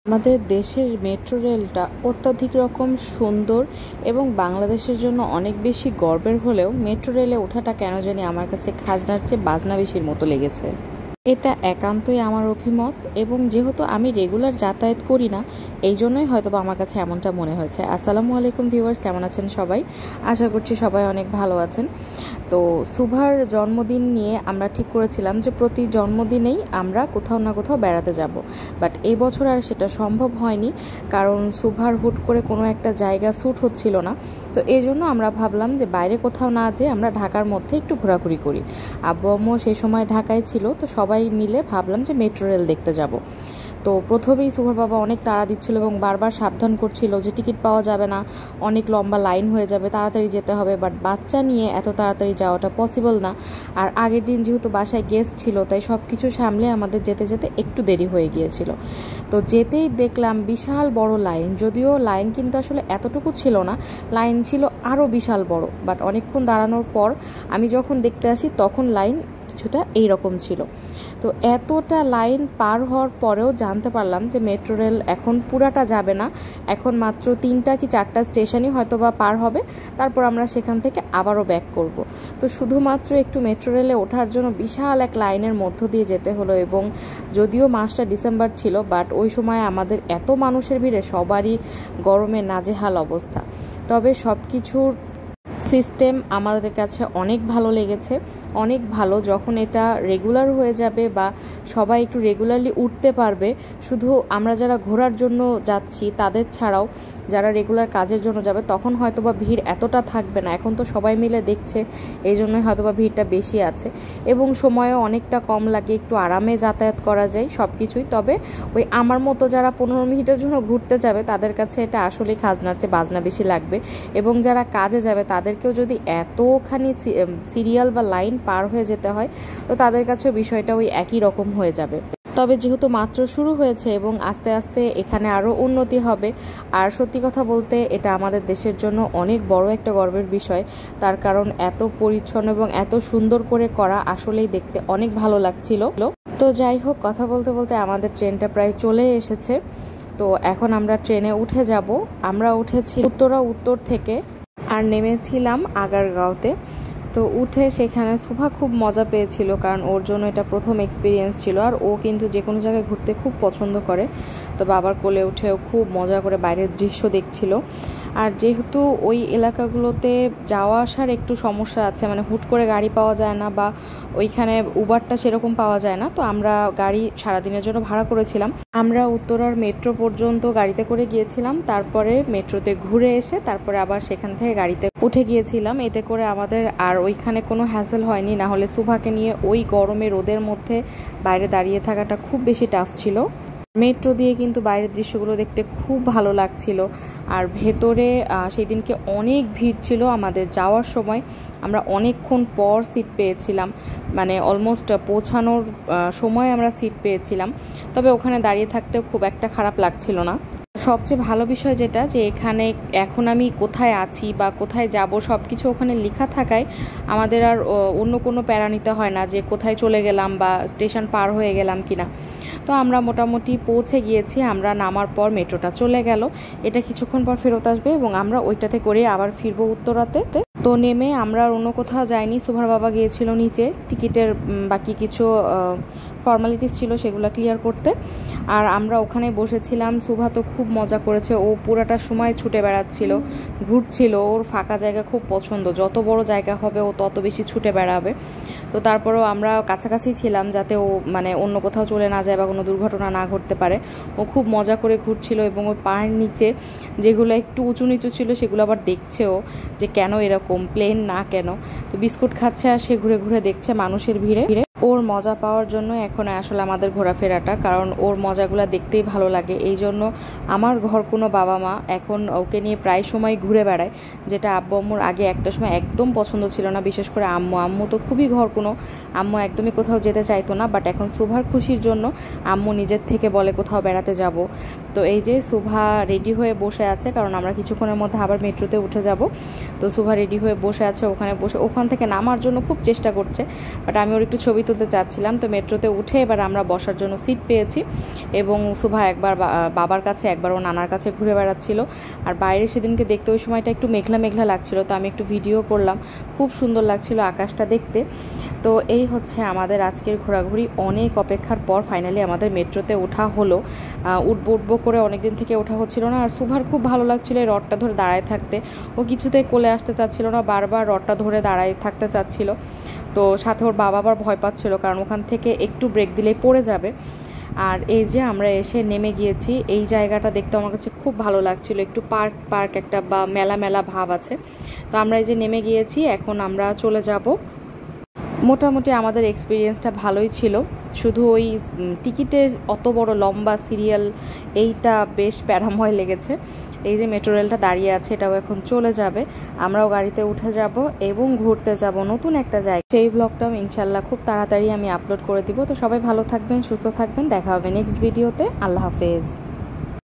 আমাদের দেশের মেট্রো রেলটা অত্যাধিক রকম সুন্দর এবং বাংলাদেশের জন্য অনেক বেশি গর্বের হলেও মেট্রো রেলে ওঠাটা কেন জানি আমার কাছে খাজনার চেয়ে বাজনা বেশির মতো লেগেছে। এটা একান্তই আমার অভিমত এবং যেহেতু আমি রেগুলার যাতায়াত করি না এই জন্যই হয়তো আমার কাছে এমনটা মনে হয়েছে। আসসালামু আলাইকুম ভিউয়ার্স, কেমন আছেন সবাই? আশা করছি সবাই অনেক ভালো আছেন। তো সুভার জন্মদিন নিয়ে আমরা ঠিক করেছিলাম যে প্রতি জন্মদিনেই আমরা কোথাও না কোথাও বেড়াতে যাব, বাট এই বছর আর সেটা সম্ভব হয়নি কারণ সুভার হুট করে কোনো একটা জায়গা স্যুট হচ্ছিল না। তো এই জন্য আমরা ভাবলাম যে বাইরে কোথাও না যেয়ে আমরা ঢাকার মধ্যে একটু ঘোরাঘুরি করি। আব্বু আম্মু সেই সময় ঢাকায় ছিল, তো সবাই মিলে ভাবলাম যে মেট্রো রেল দেখতে যাব। তো প্রথমেই সুভার বাবা অনেক তাড়া দিচ্ছিল এবং বারবার সাবধান করছিল যে টিকিট পাওয়া যাবে না, অনেক লম্বা লাইন হয়ে যাবে, তাড়াতাড়ি যেতে হবে। বাট বাচ্চা নিয়ে এত তাড়াতাড়ি যাওয়াটা পসিবল না। আর আগের দিন যেহেতু বাসায় গেস্ট ছিল তাই সব কিছু সামলে আমাদের যেতে যেতে একটু দেরি হয়ে গিয়েছিল। তো যেতেই দেখলাম বিশাল বড় লাইন, যদিও লাইন কিন্তু আসলে এতটুকু ছিল না, লাইন ছিল আরও বিশাল বড়। বাট অনেকক্ষণ দাঁড়ানোর পর আমি যখন দেখতে আসি তখন লাইন কিছুটা এইরকম ছিল। তো এতটা লাইন পার হওয়ার পরেও জানতে পারলাম যে মেট্রো রেল এখন পুরাটা যাবে না, এখন মাত্র 3টা কি 4টা স্টেশনই হয়তো বা পার হবে, তারপর আমরা সেখান থেকে আবারও ব্যাক করব। তো শুধুমাত্র একটু মেট্রো রেলে ওঠার জন্য বিশাল এক লাইনের মধ্য দিয়ে যেতে হলো। এবং যদিও মাসটা ডিসেম্বর ছিল, বাট ওই সময় আমাদের এত মানুষের ভিড়ে সবারই গরমে নাজেহাল অবস্থা। তবে সব কিছুর সিস্টেম আমাদের কাছে অনেক ভালো লেগেছে, অনেক ভালো। যখন এটা রেগুলার হয়ে যাবে বা সবাই একটু রেগুলারলি উঠতে পারবে, শুধু আমরা যারা ঘোরার জন্য যাচ্ছি তাদের ছাড়াও যারা রেগুলার কাজের জন্য যাবে, তখন হয়তোবা ভিড় এতটা থাকবে না। এখন তো সবাই মিলে দেখছে, এই জন্যই হয়তোবা ভিড়টা বেশি আছে এবং সময়ও অনেকটা কম লাগে, একটু আরামে যাতায়াত করা যায় সব কিছুই। তবে ওই আমার মতো যারা 15 মিনিটের জন্য ঘুরতে যাবে তাদের কাছে এটা আসলে খাজনার চেয়ে বাজনা বেশি লাগবে। এবং যারা কাজে যাবে তাদেরকেও যদি এতখানি সিরিয়াল বা লাইন পার হয়ে যেতে হয়, তো তাদের কাছেও বিষয়টা ওই একই রকম হয়ে যাবে। তবে যেহেতু মাত্র শুরু হয়েছে এবং আস্তে আস্তে এখানে আরও উন্নতি হবে, আর সত্যি কথা বলতে এটা আমাদের দেশের জন্য অনেক বড় একটা গর্বের বিষয়। তার কারণ এত পরিচ্ছন্ন এবং এত সুন্দর করে করা, আসলেই দেখতে অনেক ভালো লাগছিল। তো যাই হোক, কথা বলতে বলতে আমাদের ট্রেনটা প্রায় চলে এসেছে। তো এখন আমরা ট্রেনে উঠে যাব। আমরা উঠেছি উত্তর থেকে আর নেমেছিলাম আগারগাঁওতে। তো উঠে সেখানে সুভা খুব মজা পেয়েছিল কারণ ওর জন্য এটা প্রথম এক্সপিরিয়েন্স ছিল, আর ও কিন্তু যে কোনো জায়গায় ঘুরতে খুব পছন্দ করে। তো বাবার কোলে উঠেও খুব মজা করে বাইরের দৃশ্য দেখছিল। আর যেহেতু ওই এলাকাগুলোতে যাওয়া আসার একটু সমস্যা আছে, মানে হুট করে গাড়ি পাওয়া যায় না বা ওইখানে উবারটা সেরকম পাওয়া যায় না, তো আমরা গাড়ি সারাদিনের জন্য ভাড়া করেছিলাম। আমরা উত্তরার মেট্রো পর্যন্ত গাড়িতে করে গিয়েছিলাম, তারপরে মেট্রোতে ঘুরে এসে তারপরে আবার সেখান থেকে গাড়িতে উঠে গিয়েছিলাম। এতে করে আমাদের আর ওইখানে কোনো হ্যাসেল হয়নি, না হলে সুভাকে নিয়ে ওই গরমে রোদের মধ্যে বাইরে দাঁড়িয়ে থাকাটা খুব বেশি টাফ ছিল। মেট্রো দিয়ে কিন্তু বাইরের দৃশ্যগুলো দেখতে খুব ভালো লাগছিল। আর ভেতরে সেই দিনকে অনেক ভিড় ছিল। আমাদের যাওয়ার সময় আমরা অনেকক্ষণ পর সিট পেয়েছিলাম, মানে অলমোস্ট পৌঁছানোর সময় আমরা সিট পেয়েছিলাম। তবে ওখানে দাঁড়িয়ে থাকতেও খুব একটা খারাপ লাগছিল না। সবচেয়ে ভালো বিষয় যেটা, যে এখানে এখন আমি কোথায় আছি বা কোথায় যাব সব কিছু ওখানে লেখা থাকায় আমাদের আর অন্য কোনো প্যারা নিতে হয় না যে কোথায় চলে গেলাম বা স্টেশন পার হয়ে গেলাম কিনা। তো আমরা মোটামুটি পৌঁছে গিয়েছি। আমরা নামার পর মেট্রোটা চলে গেল, এটা কিছুক্ষণ পর ফেরত আসবে এবং আমরা ওইটাতে করে আবার ফিরবো উত্তরাতে। তো নেমে আমরা অন্য কোথাও যাইনি, সুভার বাবা গিয়েছিল নিচে টিকিটের বাকি কিছু ফর্মালিটিস ছিল সেগুলো ক্লিয়ার করতে, আর আমরা ওখানে বসেছিলাম। সুভা তো খুব মজা করেছে, ও পুরাটা সময় ছুটে বেড়াচ্ছিল, ঘুরছিল। ওর ফাঁকা জায়গা খুব পছন্দ, যত বড় জায়গা হবে ও তত বেশি ছুটে বেড়াবে। তো তারপরেও আমরা কাছাকাছি ছিলাম যাতে ও মানে অন্য কোথাও চলে না যায় বা কোনো দুর্ঘটনা না ঘটতে পারে। ও খুব মজা করে ঘুরছিল এবং ওর পায়ের নিচে যেগুলো একটু উঁচু নিচু ছিল সেগুলো আবার দেখছেও যে কেন এরকম, প্লেন না কেন। তো বিস্কুট খাচ্ছে আর সে ঘুরে ঘুরে দেখছে মানুষের ভিড়ে। ওর মজা পাওয়ার জন্য এখন আসলে আমাদের ঘোরাফেরাটা, কারণ ওর মজাগুলো দেখতেই ভালো লাগে। এই জন্য আমার ঘর কোনো বাবা মা এখন ওকে নিয়ে প্রায় সময় ঘুরে বেড়ায়, যেটা আব্বু আম্মুর আগে একটা সময় একদম পছন্দ ছিল না। বিশেষ করে আম্মু তো খুবই ঘর কোনো, আম্মু একদমই কোথাও যেতে চাইতো না। বাট এখন সুভার খুশির জন্য আম্মু নিজের থেকে বলে কোথাও বেড়াতে যাব, তো এই যে সুভা রেডি হয়ে বসে আছে, কারণ আমরা কিছুক্ষণের মধ্যে আবার মেট্রোতে উঠে যাব। তো সুভা রেডি হয়ে বসে আছে, ওখানে বসে ওখান থেকে নামার জন্য খুব চেষ্টা করছে, বাট আমি ওর একটু ছবি তুলতে চাচ্ছিলাম। তো মেট্রোতে উঠে এবার আমরা বসার জন্য সিট পেয়েছি এবং সুভা একবার বাবার কাছে একবার ও নানার কাছে ঘুরে বেড়াচ্ছিল। আর বাইরে সেদিনকে দেখতে ওই সময়টা একটু মেঘলা মেঘলা লাগছিল, তো আমি একটু ভিডিও করলাম, খুব সুন্দর লাগছিল আকাশটা দেখতে। তো এই হচ্ছে আমাদের আজকের ঘোরাঘুরি। অনেক অপেক্ষার পর ফাইনালি আমাদের মেট্রোতে ওঠা হলো। উঠবো করে অনেকদিন থেকে ওঠা হচ্ছিল না। আর সুভার খুব ভালো লাগছিল এই রডটা ধরে দাঁড়ায় থাকতে, ও কিছুতেই কোলে আসতে চাচ্ছিল না, বারবার রডটা ধরে দাঁড়ায় থাকতে চাচ্ছিল। তো সাথে ওর বাবা আবার ভয় পাচ্ছিল, কারণ ওখান থেকে একটু ব্রেক দিলেই পড়ে যাবে। আর এই যে আমরা এসে নেমে গিয়েছি, এই জায়গাটা দেখতে আমার কাছে খুব ভালো লাগছিল, একটু পার্ক একটা বা মেলা মেলা ভাব আছে। তো আমরা এই যে নেমে গিয়েছি, এখন আমরা চলে যাব। মোটামুটি আমাদের এক্সপিরিয়েন্সটা ভালোই ছিল, শুধু ওই টিকিটে অত বড় লম্বা সিরিয়াল, এইটা বেশ প্যারাময় লেগেছে। এই যে মেট্রো রেলটা দাঁড়িয়ে আছে, এটাও এখন চলে যাবে, আমরাও গাড়িতে উঠে যাব এবং ঘুরতে যাব নতুন একটা জায়গা। সেই ব্লগটাও ইনশাল্লাহ খুব তাড়াতাড়ি আমি আপলোড করে দিব। তো সবাই ভালো থাকবেন, সুস্থ থাকবেন, দেখা হবে নেক্সট ভিডিওতে। আল্লাহ হাফেজ।